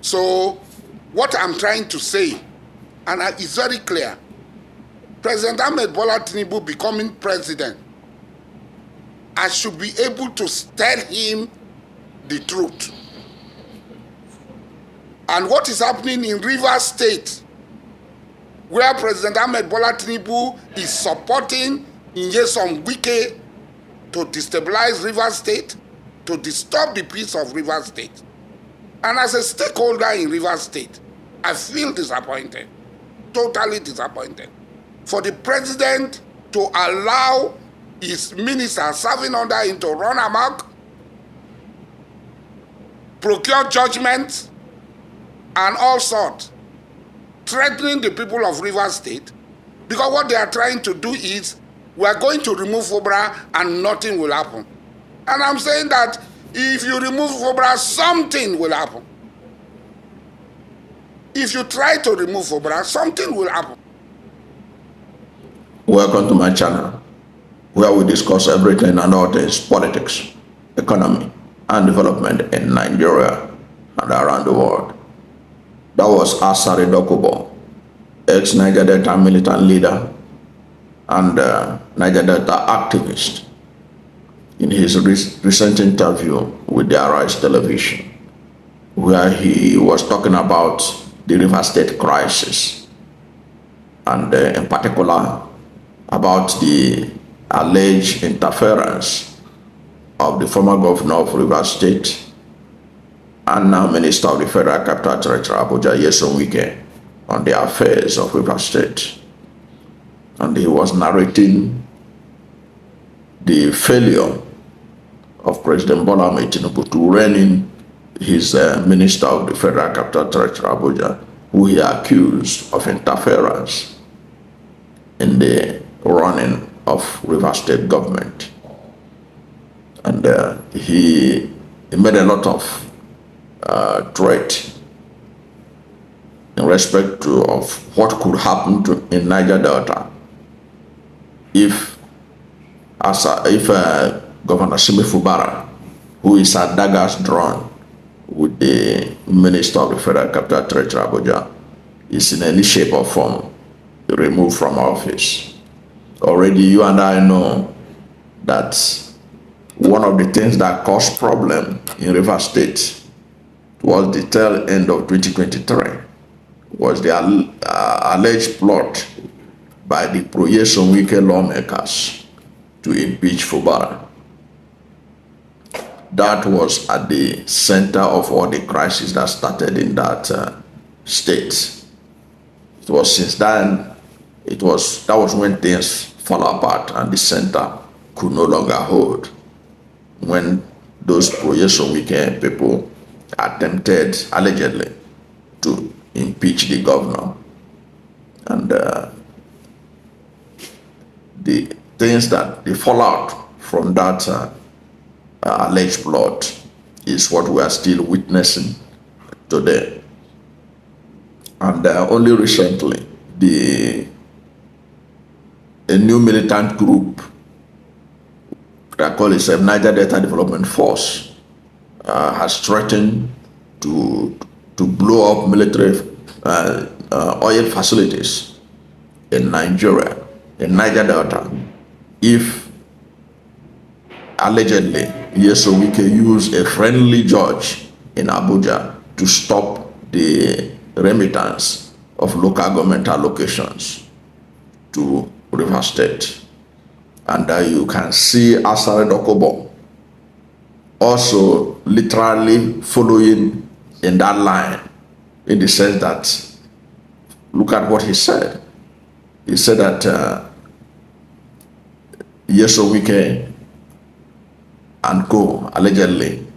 So what I'm trying to say, and it's very clear, President Ahmed Bola Tinubu becoming president, I should be able to tell him the truth. And what is happening in Rivers State, where President Ahmed Bola Tinubu is supporting Nyesom Wike to destabilize Rivers State, to disturb the peace of Rivers State. And as a stakeholder in Rivers State, I feel disappointed, totally disappointed, for the president to allow his minister serving under him to run amok, procure judgment, and all sorts, threatening the people of Rivers State, because what they are trying to do is, we are going to remove Fubara and nothing will happen. And I'm saying that if you remove Fubara, something will happen. If you try to remove Fubara, something will happen. Welcome to my channel, where we discuss everything and all things politics, economy, and development in Nigeria and around the world. That was Asari Dokubo, ex-Niger Delta militant leader and Niger Delta activist, in his recent interview with the Arise television, where he was talking about the Rivers State crisis, and in particular about the alleged interference of the former governor of Rivers State and now Minister of the Federal Capital Territory, Abuja, Nyesom Wike, on the affairs of Rivers State. And he was narrating the failure of President Bola Ahmed Tinubu to rein in his Minister of the Federal Capital Territory, Abuja, who he accused of interference in the running of Rivers State government. And he made a lot of threat in respect of what could happen in Niger Delta if Governor Simi Fubara, who is at daggers drawn with the Minister of the Federal Capital Territory, Abuja, is in any shape or form removed from office. Already you and I know that one of the things that caused problem in Rivers State was the tail end of 2023, was the alleged plot by the pro-Nyesom Wike lawmakers to impeach Fubara. That was at the center of all the crises that started in that state. It was since then, that was when things fell apart and the center could no longer hold, when those pro-Nyesom Wike people attempted, allegedly, to impeach the governor. And the things that the fallout from that alleged plot is what we are still witnessing today. And only recently, a new militant group that call itself Niger Delta Development Force has threatened to blow up military oil facilities in Nigeria, in Niger Delta, if allegedly Nyesom Wike used a friendly judge in Abuja to stop the remittance of local government allocations to Rivers State. And you can see Asari Dokubo also literally following in that line, in the sense that, look at what he said. He said that Nyesom Wike and co, allegedly,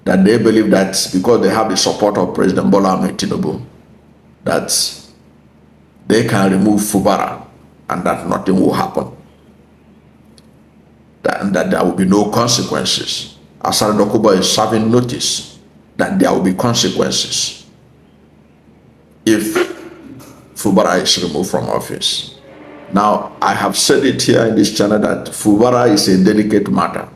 that they believe that because they have the support of President Bola Ahmed Tinubu, that they can remove Fubara and that nothing will happen. And that there will be no consequences. Asari Dokubo is serving notice that there will be consequences if Fubara is removed from office. Now, I have said it here in this channel that Fubara is a delicate matter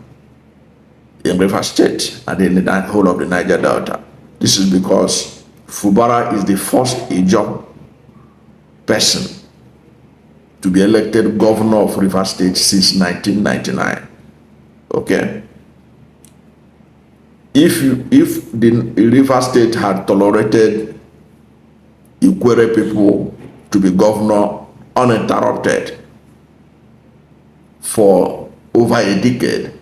in Rivers State and in the whole of the Niger Delta. This is because Fubara is the first Ijaw person to be elected governor of Rivers State since 1999. Okay? If the Rivers State had tolerated Ikwere people to be governor uninterrupted for over a decade,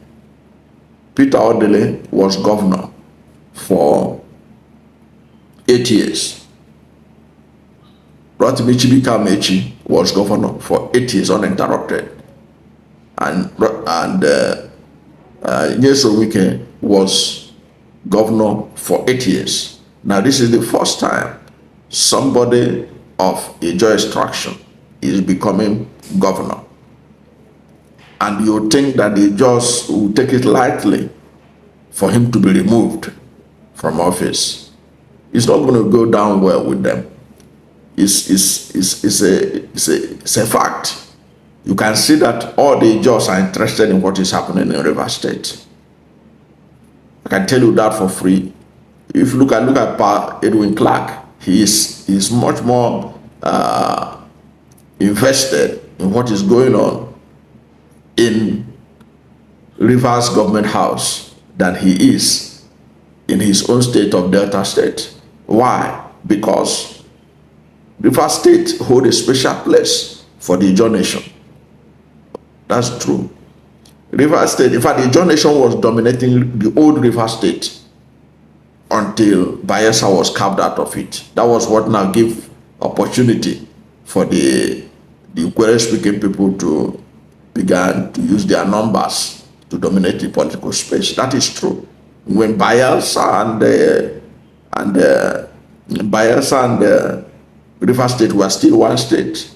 Peter Odele was governor for 8 years. Rotimichi Bikamechi was governor for 8 years uninterrupted. And Nyesom Wike was governor for 8 years. Now this is the first time somebody of Ijaw extraction is becoming governor. And you think that the Ijaws will take it lightly for him to be removed from office. It's not going to go down well with them. It's a fact. You can see that all the Ijaws are interested in what is happening in Rivers State. I can tell you that for free. If you look at Pa Edwin Clark, he is much more invested in what is going on in Rivers Government House than he is in his own state of Delta State. Why? Because Rivers State hold a special place for the Ijaw nation. That's true. Rivers State, in fact, the Ijaw nation was dominating the old Rivers State until Bayelsa was carved out of it. That was what now gave opportunity for the Ikwere-speaking people to begin to use their numbers to dominate the political space. That is true. When Bayelsa and Rivers State were still one state,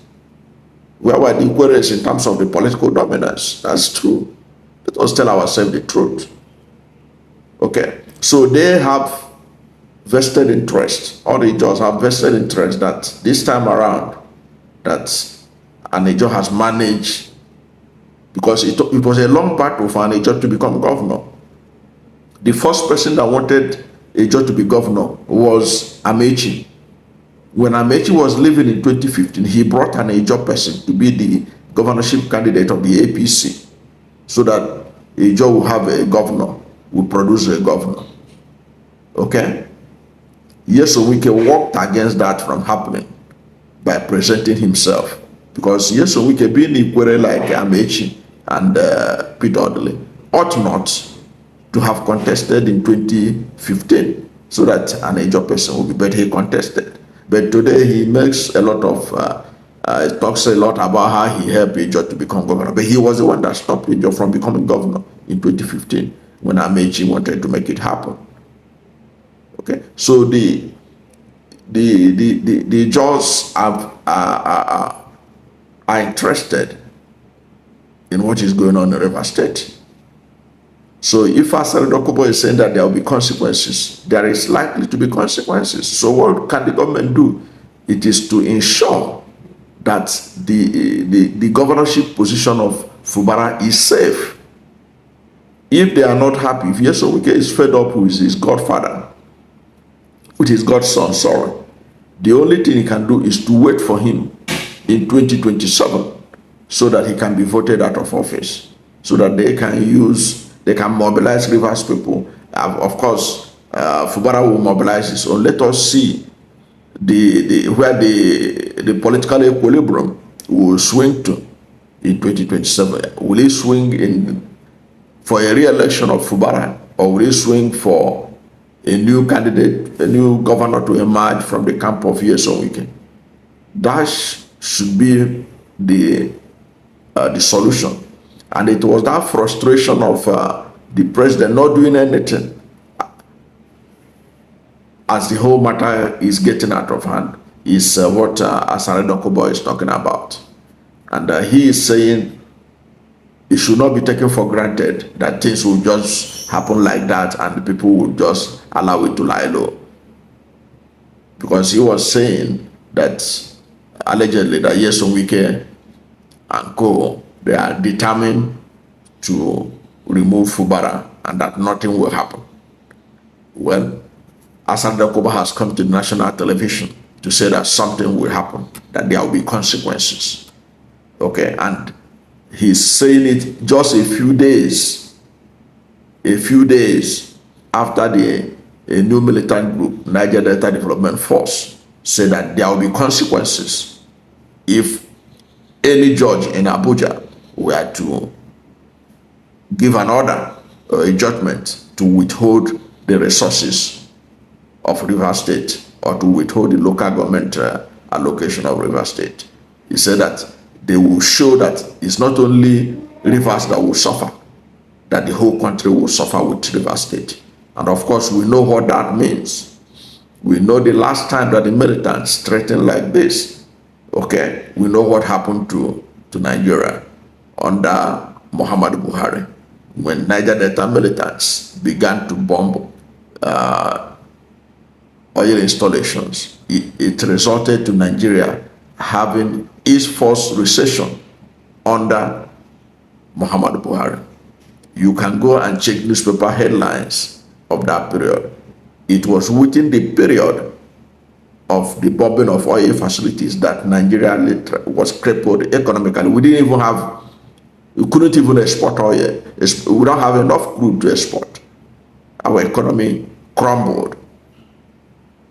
where were the Ikweres in terms of the political dominance? That's true. Let us tell ourselves the truth. Okay? So they have vested interest, all the Ijaws have vested interest that this time around, that an Ijaw has managed, because it was a long battle for an Ijaw to become governor. The first person that wanted Ijaw to be governor was Amechi. When Amechi was living in 2015, he brought an Ijaw person to be the governorship candidate of the APC, so that Ijaw will have a governor, will produce a governor. Okay? Nyesom Wike worked against that from happening by presenting himself, because Nyesom Wike, being Ikwere like Amechi and Peter Odele, ought not to have contested in 2015 so that an Ijaw person will be, but he contested. But today he makes a lot of, talks a lot about how he helped Ijaw to become governor. But he was the one that stopped Ijaw from becoming governor in 2015 when Amechi wanted to make it happen. Okay, so the Ijaws are interested in what is going on in Rivers State. So if Asari Dokubo is saying that there will be consequences, there is likely to be consequences. So what can the government do? It is to ensure that the governorship position of Fubara is safe. If they are not happy, if Nyesom Wike is fed up with his godfather, with his godson, sorry, the only thing he can do is to wait for him in 2027 so that he can be voted out of office, so that they can mobilize Rivers people. Of course, Fubara will mobilize his own. Let us see where the political equilibrium will swing to in 2027. Will he swing for a re-election of Fubara, or will he swing for a new candidate, a new governor to emerge from the camp of Nyesom Wike? That should be the solution. And it was that frustration of the president not doing anything as the whole matter is getting out of hand is what Asari Dokubo is talking about. And he is saying it should not be taken for granted that things will just happen like that and the people will just allow it to lie low. Because he was saying that allegedly that Nyesom Wike and co, they are determined to remove Fubara and that nothing will happen. Well, Asari Dokubo has come to national television to say that something will happen, that there will be consequences. Okay, and he's saying it just a few days after the new militant group, Niger Delta Development Force, said that there will be consequences if any judge in Abuja were to give an order or a judgment to withhold the resources of Rivers State or to withhold the local government allocation of Rivers State. He said that they will show that it's not only Rivers that will suffer, that the whole country will suffer with Rivers State. And of course, we know what that means. We know the last time that the militants threatened like this, okay, we know what happened to Nigeria under Muhammad Buhari when Niger Delta militants began to bomb oil installations. It resulted to Nigeria having its first recession under Muhammad Buhari. You can go and check newspaper headlines of that period. It was within the period of the bombing of oil facilities that Nigeria was crippled economically. We couldn't even export oil. We don't have enough crude to export. Our economy crumbled.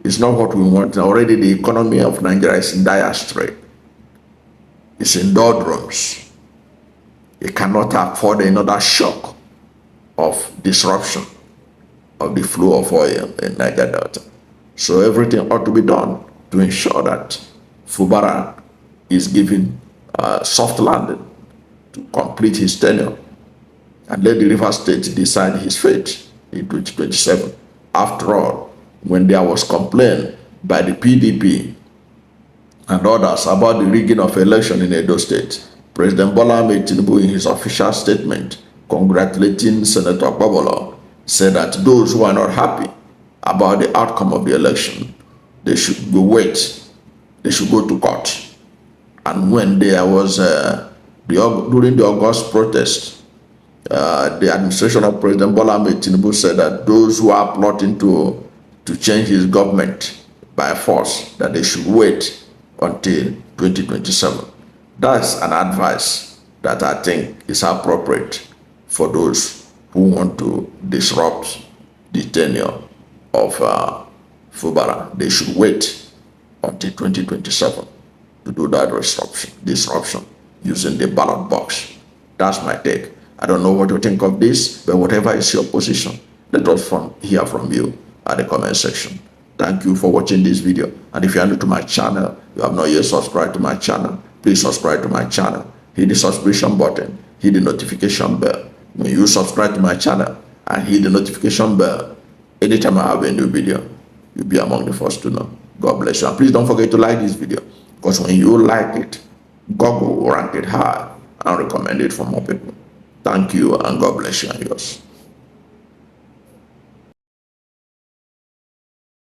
It's not what we want. Already the economy of Nigeria is in dire strait. It's in doldrums. It cannot afford another shock of disruption of the flow of oil in Niger Delta. So everything ought to be done to ensure that Fubara is given a soft landing to complete his tenure and let the Rivers State decide his fate in 2027. After all, when there was complaint by the PDP and others about the rigging of election in Edo State, President Bola Ahmed Tinubu, in his official statement congratulating Senator Babolo, said that those who are not happy about the outcome of the election, they should go wait. They should go to court. And when there was during the August protest, the administration of President Bola Ahmed Tinubu said that those who are plotting to change his government by force, that they should wait until 2027. That's an advice that I think is appropriate for those who want to disrupt the tenure of Fubara. They should wait until 2027 to do that disruption using the ballot box. That's my take. I don't know what you think of this, but whatever is your position, let us hear from you at the comment section. Thank you for watching this video. And if you are new to my channel, you have not yet subscribed to my channel, please subscribe to my channel. Hit the subscription button, hit the notification bell. When you subscribe to my channel and hit the notification bell, anytime I have a new video, you'll be among the first to know. God bless you. And please don't forget to like this video, because when you like it, Google will rank it high and recommend it for more people. Thank you, and God bless you and yours.